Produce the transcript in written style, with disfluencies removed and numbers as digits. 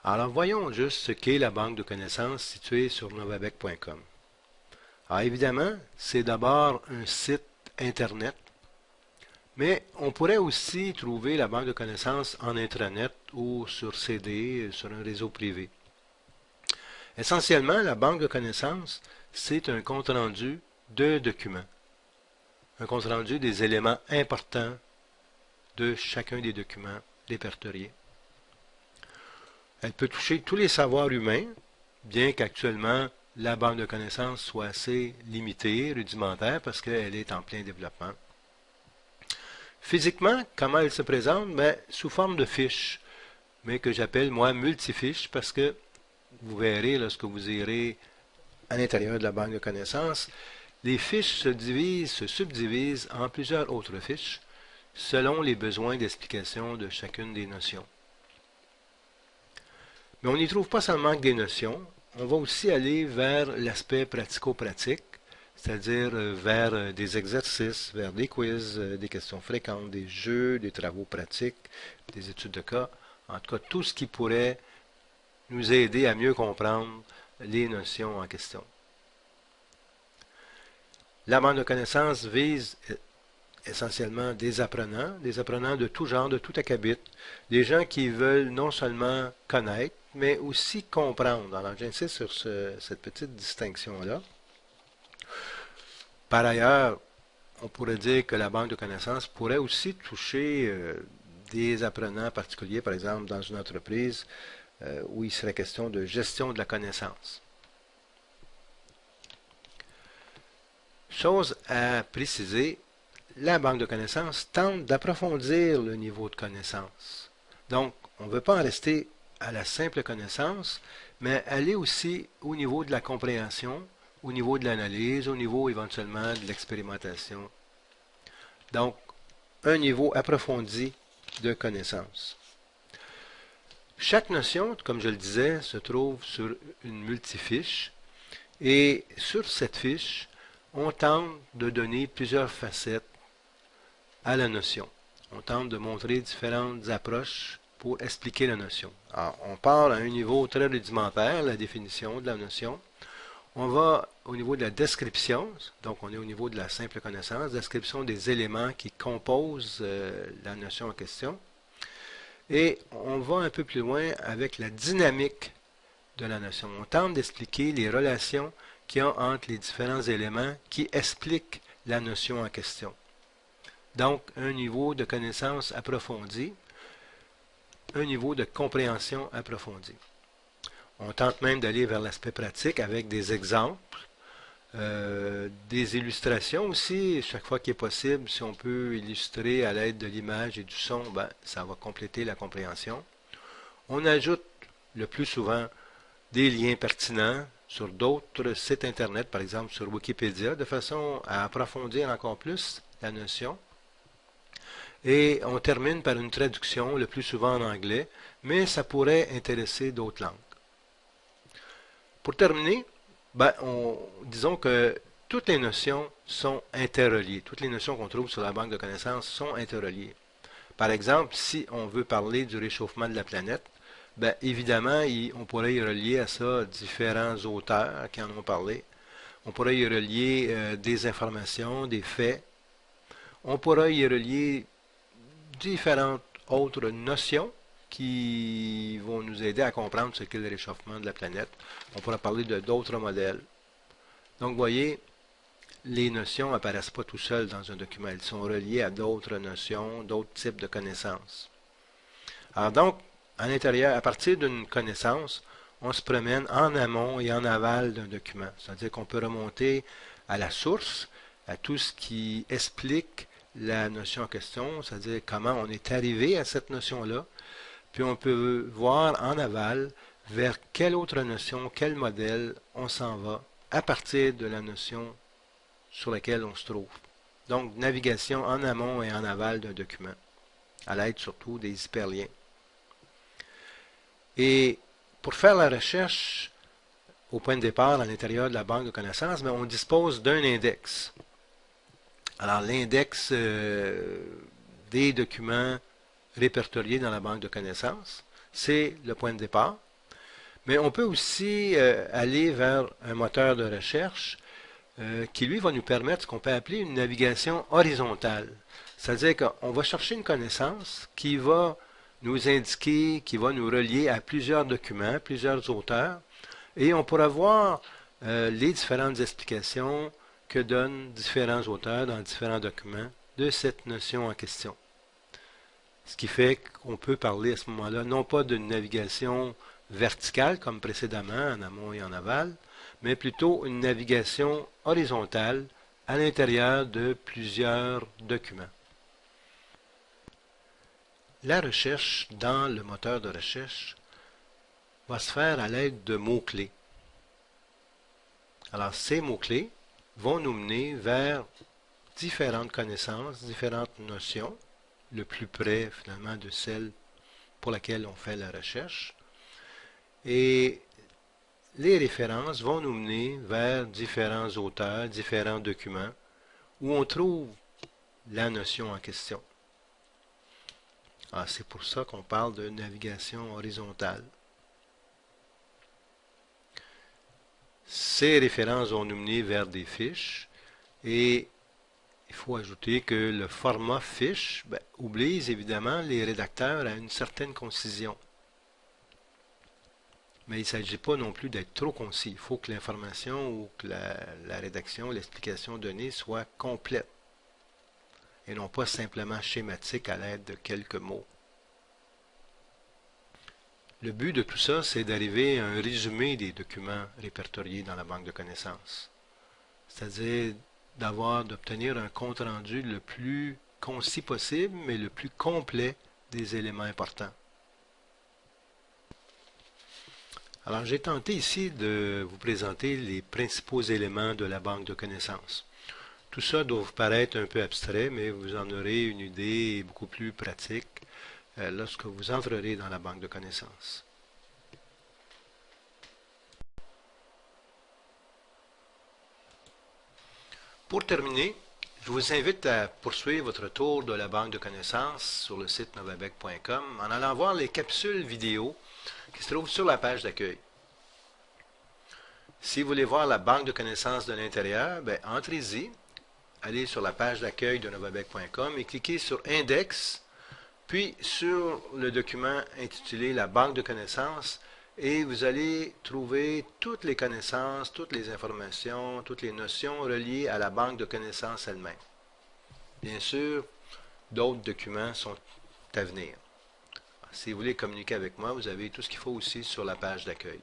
Alors voyons juste ce qu'est la banque de connaissances située sur novabec.com. Alors évidemment, c'est d'abord un site Internet, mais on pourrait aussi trouver la banque de connaissances en intranet ou sur CD, sur un réseau privé. Essentiellement, la banque de connaissances, c'est un compte-rendu de documents, un compte-rendu des éléments importants de chacun des documents répertoriés. Elle peut toucher tous les savoirs humains, bien qu'actuellement la banque de connaissances soit assez limitée, rudimentaire, parce qu'elle est en plein développement. Physiquement, comment elle se présente? Ben, sous forme de fiches, mais que j'appelle moi multifiches, parce que vous verrez lorsque vous irez à l'intérieur de la banque de connaissances, les fiches se subdivisent en plusieurs autres fiches, selon les besoins d'explication de chacune des notions. Mais on n'y trouve pas seulement que des notions, on va aussi aller vers l'aspect pratico-pratique, c'est-à-dire vers des exercices, vers des quiz, des questions fréquentes, des jeux, des travaux pratiques, des études de cas, en tout cas tout ce qui pourrait nous aider à mieux comprendre les notions en question. La banque de connaissances vise essentiellement des apprenants de tout genre, de tout acabit, des gens qui veulent non seulement connaître, mais aussi comprendre. Alors j'insiste sur cette petite distinction-là. Par ailleurs, on pourrait dire que la banque de connaissances pourrait aussi toucher des apprenants particuliers, par exemple dans une entreprise où il serait question de gestion de la connaissance. Chose à préciser, la banque de connaissances tente d'approfondir le niveau de connaissance. Donc, on ne veut pas en rester à la simple connaissance, mais aller aussi au niveau de la compréhension, au niveau de l'analyse, au niveau éventuellement de l'expérimentation. Donc, un niveau approfondi de connaissance. Chaque notion, comme je le disais, se trouve sur une multifiche et sur cette fiche, on tente de donner plusieurs facettes à la notion. On tente de montrer différentes approches pour expliquer la notion. Alors, on part à un niveau très rudimentaire, la définition de la notion. On va au niveau de la description, donc on est au niveau de la simple connaissance, description des éléments qui composent la notion en question. Et on va un peu plus loin avec la dynamique de la notion. On tente d'expliquer les relations qu'il y a entre les différents éléments qui expliquent la notion en question. Donc, un niveau de connaissance approfondi, un niveau de compréhension approfondi. On tente même d'aller vers l'aspect pratique avec des exemples, des illustrations aussi, chaque fois qu'il est possible. Si on peut illustrer à l'aide de l'image et du son, ben, ça va compléter la compréhension. On ajoute le plus souvent des liens pertinents sur d'autres sites Internet, par exemple sur Wikipédia, de façon à approfondir encore plus la notion. Et on termine par une traduction, le plus souvent en anglais, mais ça pourrait intéresser d'autres langues. Pour terminer, ben, disons que toutes les notions sont interreliées. Toutes les notions qu'on trouve sur la banque de connaissances sont interreliées. Par exemple, si on veut parler du réchauffement de la planète, ben, évidemment, on pourrait y relier à ça différents auteurs qui en ont parlé. On pourrait y relier des informations, des faits. On pourrait y relier différentes autres notions qui vont nous aider à comprendre ce qu'est le réchauffement de la planète. On pourra parler de d'autres modèles. Donc, vous voyez, les notions n'apparaissent pas tout seules dans un document. Elles sont reliées à d'autres notions, d'autres types de connaissances. Alors donc, à l'intérieur, à partir d'une connaissance, on se promène en amont et en aval d'un document. C'est-à-dire qu'on peut remonter à la source, à tout ce qui explique la notion en question, c'est-à-dire comment on est arrivé à cette notion-là, puis on peut voir en aval vers quelle autre notion, quel modèle on s'en va à partir de la notion sur laquelle on se trouve. Donc, navigation en amont et en aval d'un document, à l'aide surtout des hyperliens. Et pour faire la recherche au point de départ à l'intérieur de la banque de connaissances, on dispose d'un index. Alors, l'index des documents répertoriés dans la banque de connaissances, c'est le point de départ. Mais on peut aussi aller vers un moteur de recherche qui, lui, va nous permettre ce qu'on peut appeler une navigation horizontale. C'est-à-dire qu'on va chercher une connaissance qui va nous indiquer, qui va nous relier à plusieurs documents, plusieurs auteurs, et on pourra voir les différentes explications que donnent différents auteurs dans différents documents de cette notion en question. Ce qui fait qu'on peut parler à ce moment-là non pas d'une navigation verticale comme précédemment, en amont et en aval, mais plutôt une navigation horizontale à l'intérieur de plusieurs documents. La recherche dans le moteur de recherche va se faire à l'aide de mots-clés. Alors, ces mots-clés vont nous mener vers différentes connaissances, différentes notions, le plus près finalement de celle pour laquelle on fait la recherche. Et les références vont nous mener vers différents auteurs, différents documents, où on trouve la notion en question. C'est pour ça qu'on parle de navigation horizontale. Ces références vont nous mener vers des fiches et il faut ajouter que le format fiche oblige évidemment les rédacteurs à une certaine concision. Mais il ne s'agit pas non plus d'être trop concis. Il faut que l'information ou que la rédaction, l'explication donnée soit complète et non pas simplement schématique à l'aide de quelques mots. Le but de tout ça, c'est d'arriver à un résumé des documents répertoriés dans la banque de connaissances. C'est-à-dire d'obtenir un compte-rendu le plus concis possible, mais le plus complet des éléments importants. Alors, j'ai tenté ici de vous présenter les principaux éléments de la banque de connaissances. Tout ça doit vous paraître un peu abstrait, mais vous en aurez une idée beaucoup plus pratique lorsque vous entrerez dans la banque de connaissances. Pour terminer, je vous invite à poursuivre votre tour de la banque de connaissances sur le site novabec.com en allant voir les capsules vidéo qui se trouvent sur la page d'accueil. Si vous voulez voir la banque de connaissances de l'intérieur, entrez-y, allez sur la page d'accueil de novabec.com et cliquez sur Index, puis sur le document intitulé La banque de connaissances, et vous allez trouver toutes les connaissances, toutes les informations, toutes les notions reliées à la banque de connaissances elle-même. Bien sûr, d'autres documents sont à venir. Si vous voulez communiquer avec moi, vous avez tout ce qu'il faut aussi sur la page d'accueil.